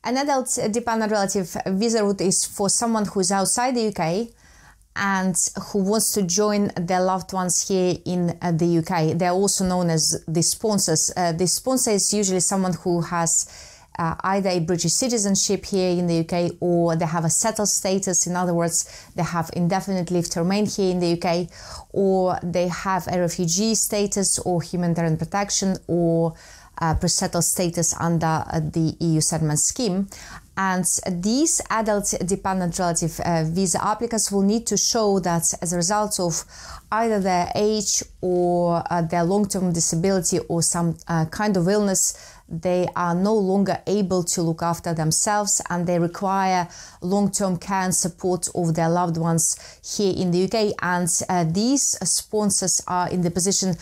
An adult dependent relative visa route is for someone who is outside the UK and who wants to join their loved ones here in the UK. They're also known as the sponsors. The sponsor is usually someone who has either a British citizenship here in the UK, or they have a settled status. In other words, they have indefinite leave to remain here in the UK, or they have a refugee status or humanitarian protection or pre-settled status under the EU settlement scheme. And these adult dependent relative visa applicants will need to show that as a result of either their age or their long-term disability or some kind of illness, they are no longer able to look after themselves and they require long-term care and support of their loved ones here in the UK. And these sponsors are in the position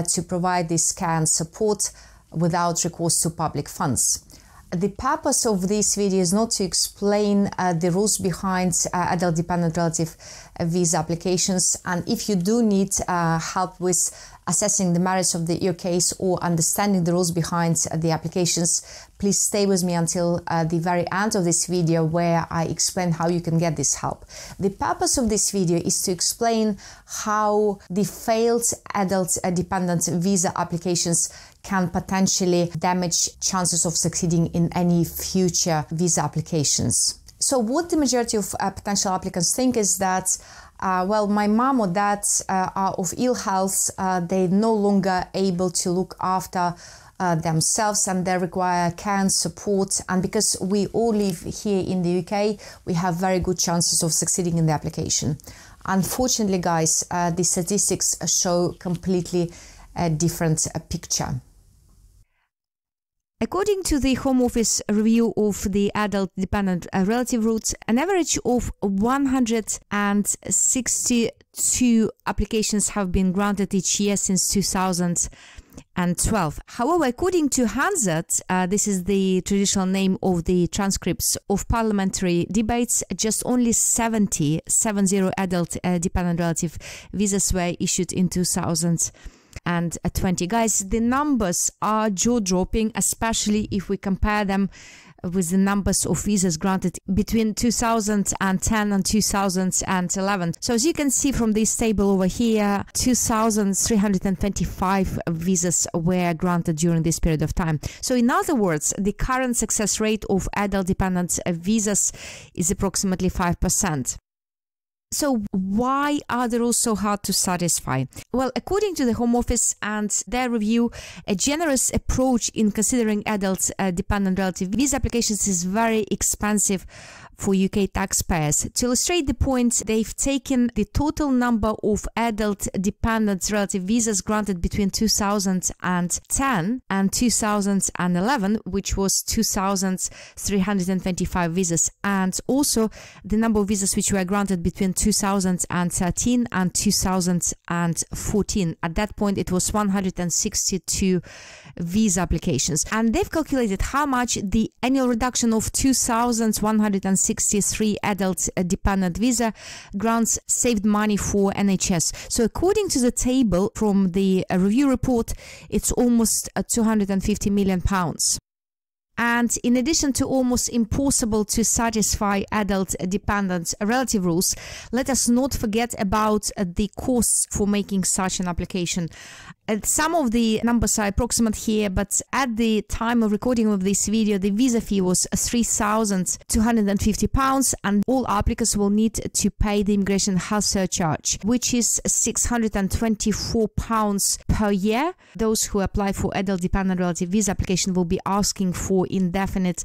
to provide this care and support without recourse to public funds. The purpose of this video is not to explain the rules behind adult dependent relative visa applications, and if you do need help with assessing the merits of your case or understanding the rules behind the applications, please stay with me until the very end of this video, where I explain how you can get this help. The purpose of this video is to explain how the failed adult dependent visa applications can potentially damage chances of succeeding in any future visa applications. So what the majority of potential applicants think is that well, my mom or dad are of ill health, they're no longer able to look after themselves and they require care and support, and because we all live here in the UK, we have very good chances of succeeding in the application. Unfortunately, guys, the statistics show completely a different picture. According to the Home Office review of the adult dependent relative routes, an average of 162 applications have been granted each year since 2012. However, according to Hansard, this is the traditional name of the transcripts of parliamentary debates, just only 70 adult dependent relative visas were issued in 2020. Guys, the numbers are jaw-dropping, especially if we compare them with the numbers of visas granted between 2010 and 2011. So as you can see from this table over here, 2,325 visas were granted during this period of time. So in other words, the current success rate of adult dependent visas is approximately 5%. So why are the rules so hard to satisfy? Well, according to the Home Office and their review, a generous approach in considering adult dependent relative visa applications is very expensive for UK taxpayers. To illustrate the point, they've taken the total number of adult dependent relative visas granted between 2010 and 2011, which was 2,325 visas, and also the number of visas which were granted between 2013 and 2014. At that point, it was 162 visa applications. And they've calculated how much the annual reduction of 2,163 adult dependent visa grants saved money for NHS. So according to the table from the review report, it's almost £250 million. And in addition to almost impossible to satisfy adult dependent relative rules, let us not forget about the costs for making such an application. Some of the numbers are approximate here, but at the time of recording of this video, the visa fee was £3,250, and all applicants will need to pay the immigration health surcharge, which is £624 per year. Those who apply for adult dependent relative visa application will be asking for indefinite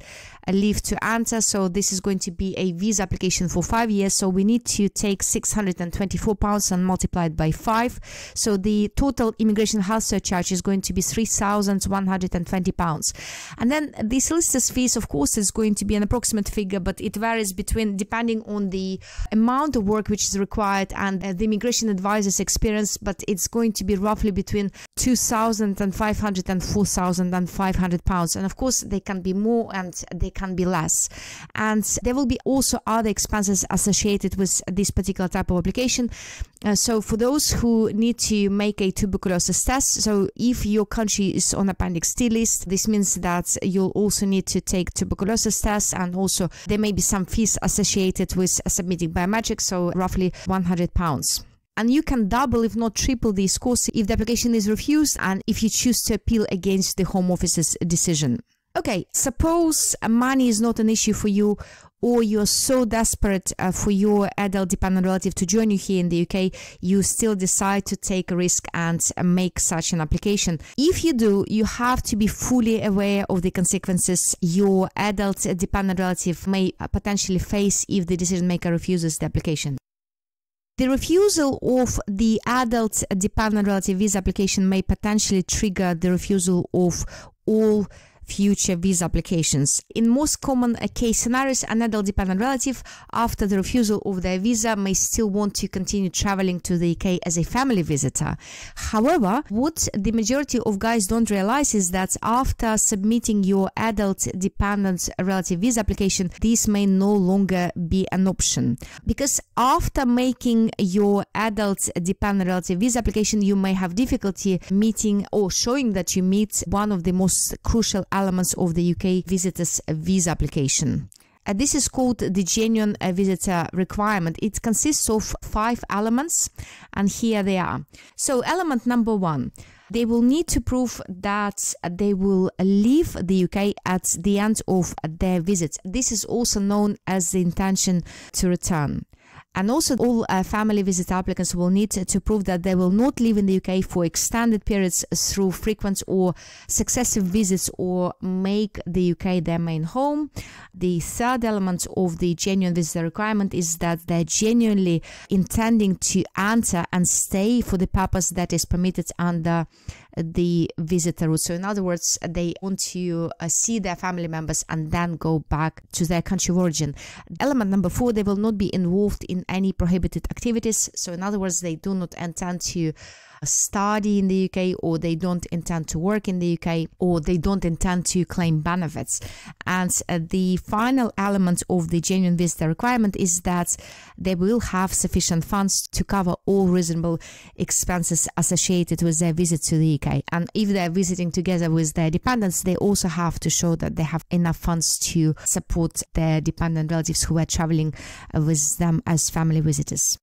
leave to enter. So this is going to be a visa application for 5 years. So we need to take £624 and multiply it by 5. So the total immigration health surcharge is going to be £3,120. And then the solicitor's fees, of course, is going to be an approximate figure, but it varies depending on the amount of work which is required and the immigration advisor's experience, but it's going to be roughly between £2,500 and £4,500. And of course, they can be more and they can be less. And there will be also other expenses associated with this particular type of application. So for those who need to make a tuberculosis tuberculosis test. So if your country is on Appendix T list, this means that you'll also need to take tuberculosis tests, and also there may be some fees associated with submitting biometrics, so roughly £100. And you can double, if not triple, these costs if the application is refused and if you choose to appeal against the Home Office's decision. Okay, suppose money is not an issue for you, or you're so desperate for your adult dependent relative to join you here in the UK, you still decide to take a risk and make such an application. If you do, you have to be fully aware of the consequences your adult dependent relative may potentially face if the decision maker refuses the application. The refusal of the adult dependent relative visa application may potentially trigger the refusal of all future visa applications. In most common case scenarios, an adult dependent relative, after the refusal of their visa, may still want to continue traveling to the UK as a family visitor. However, what the majority of guys don't realize is that after submitting your adult dependent relative visa application, this may no longer be an option. Because after making your adult dependent relative visa application, you may have difficulty meeting or showing that you meet one of the most crucial elements of the UK visitor's visa application. This is called the genuine visitor requirement. It consists of 5 elements, and here they are. So element number 1, they will need to prove that they will leave the UK at the end of their visit. This is also known as the intention to return. And also all family visit applicants will need to prove that they will not live in the UK for extended periods through frequent or successive visits or make the UK their main home. The third element of the genuine visitor requirement is that they're genuinely intending to enter and stay for the purpose that is permitted under the visitor route. So in other words, they want to see their family members and then go back to their country of origin. Element number 4, they will not be involved in any prohibited activities. So in other words, they do not intend to study in the UK, or they don't intend to work in the UK, or they don't intend to claim benefits. And the final element of the genuine visitor requirement is that they will have sufficient funds to cover all reasonable expenses associated with their visit to the UK. And if they're visiting together with their dependents, they also have to show that they have enough funds to support their dependent relatives who are traveling with them as family visitors.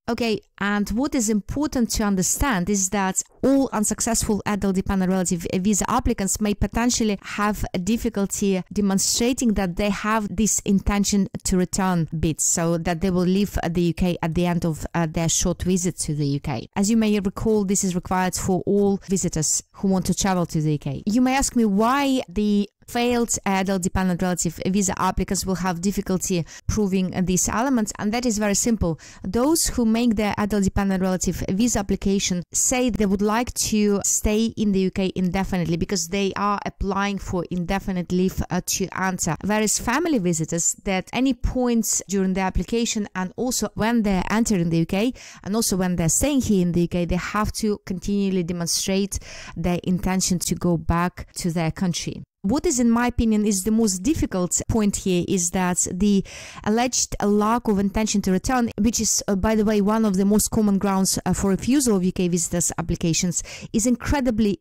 Okay, and what is important to understand is that all unsuccessful adult dependent relative visa applicants may potentially have difficulty demonstrating that they have this intention to return bit, so that they will leave the UK at the end of their short visit to the UK. As you may recall, this is required for all visitors who want to travel to the UK. You may ask me why the failed adult dependent relative visa applicants will have difficulty proving these elements, and that is very simple. Those who make their adult dependent relative visa application say they would like to stay in the UK indefinitely because they are applying for indefinite leave to enter, whereas family visitors, that any points during their application and also when they're entering the UK and also when they're staying here in the UK, they have to continually demonstrate their intention to go back to their country. What is, in my opinion, is the most difficult point here is that the alleged lack of intention to return, which is, by the way, one of the most common grounds for refusal of UK visitors' applications, is incredibly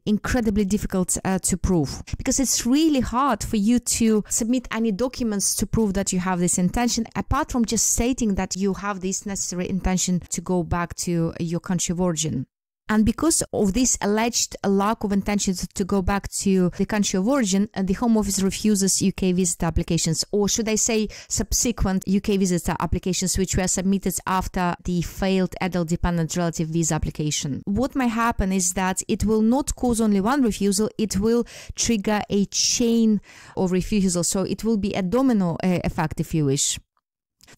difficult to prove. Because it's really hard for you to submit any documents to prove that you have this intention, apart from just stating that you have this necessary intention to go back to your country of origin. And because of this alleged lack of intention to go back to the country of origin, the Home Office refuses UK visitor applications, or should I say subsequent UK visitor applications which were submitted after the failed adult dependent relative visa application. What may happen is that it will not cause only one refusal, it will trigger a chain of refusal. So it will be a domino effect, if you wish.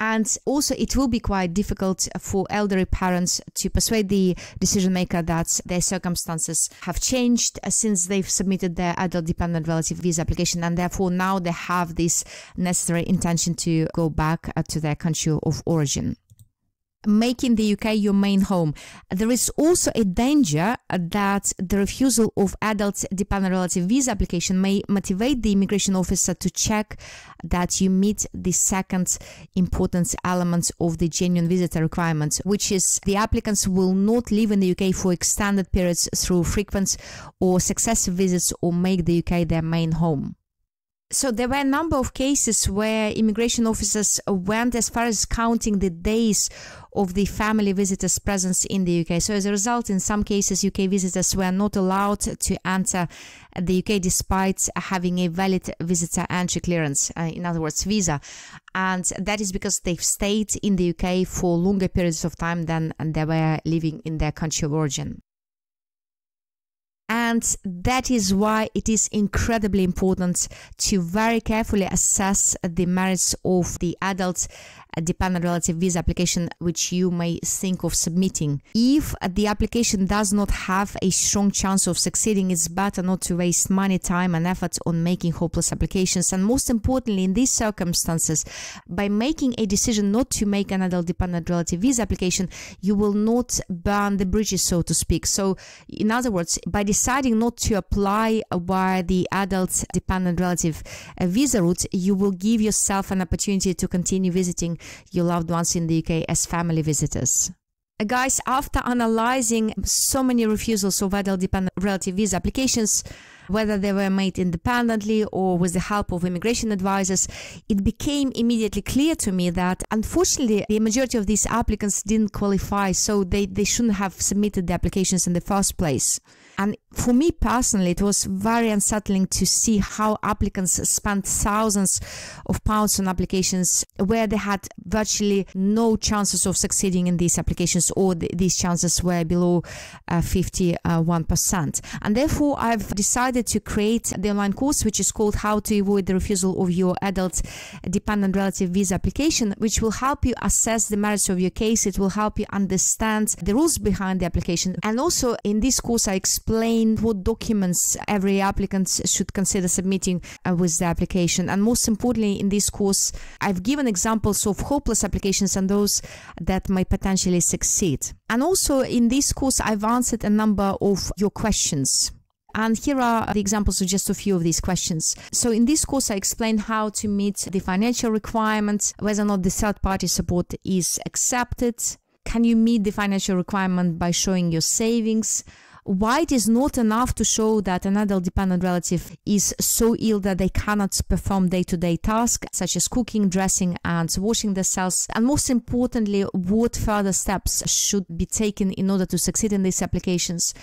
And also it will be quite difficult for elderly parents to persuade the decision maker that their circumstances have changed since they've submitted their adult dependent relative visa application, and therefore now they have this necessary intention to go back to their country of origin. making the UK your main home. There is also a danger that the refusal of adult dependent relative visa application may motivate the immigration officer to check that you meet the second important element of the genuine visitor requirement, which is the applicants will not live in the UK for extended periods through frequent or successive visits or make the UK their main home. So there were a number of cases where immigration officers went as far as counting the days of the family visitors' presence in the UK. So as a result, in some cases, UK visitors were not allowed to enter the UK despite having a valid visitor entry clearance, in other words, visa. And that is because they've stayed in the UK for longer periods of time than they were living in their country of origin. And that is why it is incredibly important to very carefully assess the merits of the adult dependent relative visa application which you may think of submitting. If the application does not have a strong chance of succeeding, it's better not to waste money, time and effort on making hopeless applications. And most importantly, in these circumstances, by making a decision not to make an adult dependent relative visa application, you will not burn the bridges, so to speak. So in other words, by deciding not to apply via the adult dependent relative visa route, you will give yourself an opportunity to continue visiting your loved ones in the UK as family visitors. Guys, after analyzing so many refusals of adult dependent relative visa applications, whether they were made independently or with the help of immigration advisors, it became immediately clear to me that unfortunately the majority of these applicants didn't qualify, so they shouldn't have submitted the applications in the first place. And for me personally, it was very unsettling to see how applicants spent thousands of pounds on applications where they had virtually no chances of succeeding in these applications, or these chances were below 51%. And therefore, I've decided to create the online course, which is called How to Avoid the Refusal of Your Adult Dependent Relative Visa Application, which will help you assess the merits of your case. It will help you understand the rules behind the application. And also in this course, I explain what documents every applicant should consider submitting with the application. And most importantly, in this course, I've given examples of hopeless applications and those that may potentially succeed. And also in this course, I've answered a number of your questions. And here are the examples of just a few of these questions. So in this course, I explain how to meet the financial requirements, whether or not the third-party support is accepted. Can you meet the financial requirement by showing your savings? Why it is not enough to show that an adult dependent relative is so ill that they cannot perform day-to-day tasks such as cooking, dressing and washing themselves. And most importantly, what further steps should be taken in order to succeed in these applications.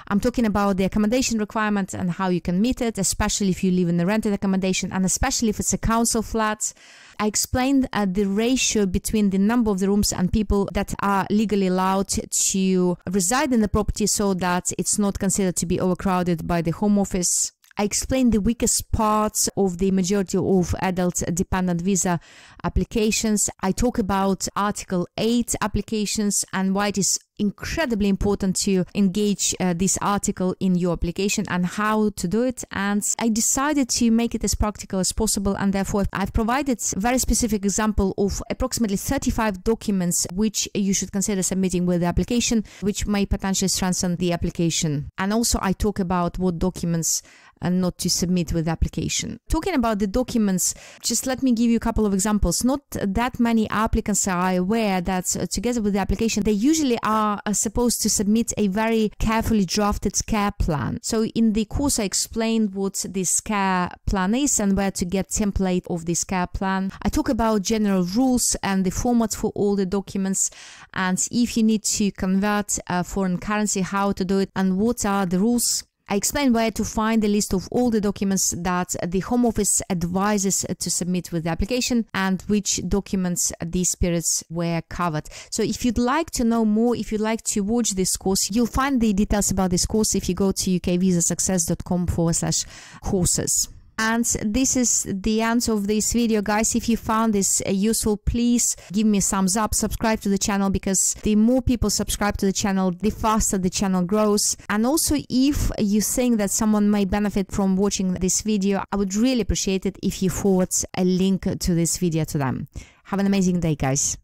I'm talking about the accommodation requirement and how you can meet it, especially if you live in a rented accommodation and especially if it's a council flat. I explained the ratio between the number of the rooms and people that are legally allowed to reside in the property so that it's not considered to be overcrowded by the Home Office. I explained the weakest parts of the majority of adult dependent visa applications. I talk about Article 8 applications and why it is incredibly important to engage this article in your application and how to do it. And I decided to make it as practical as possible, and therefore I've provided a very specific example of approximately 35 documents which you should consider submitting with the application, which may potentially strengthen the application. And also I talk about what documents and not to submit with the application. Talking about the documents, just let me give you a couple of examples. Not that many applicants are aware that together with the application, they usually are supposed to submit a very carefully drafted care plan. So in the course, I explained what this care plan is and where to get template of this care plan. I talk about general rules and the format for all the documents, and if you need to convert foreign currency, how to do it and what are the rules. I explain where to find the list of all the documents that the Home Office advises to submit with the application and which documents these periods were covered. So if you'd like to know more, if you'd like to watch this course, you'll find the details about this course if you go to ukvisasuccess.com/courses. And this is the end of this video, guys. If you found this useful, please give me a thumbs up, subscribe to the channel, because the more people subscribe to the channel, the faster the channel grows. And also, if you think that someone may benefit from watching this video, I would really appreciate it if you forward a link to this video to them. Have an amazing day, guys.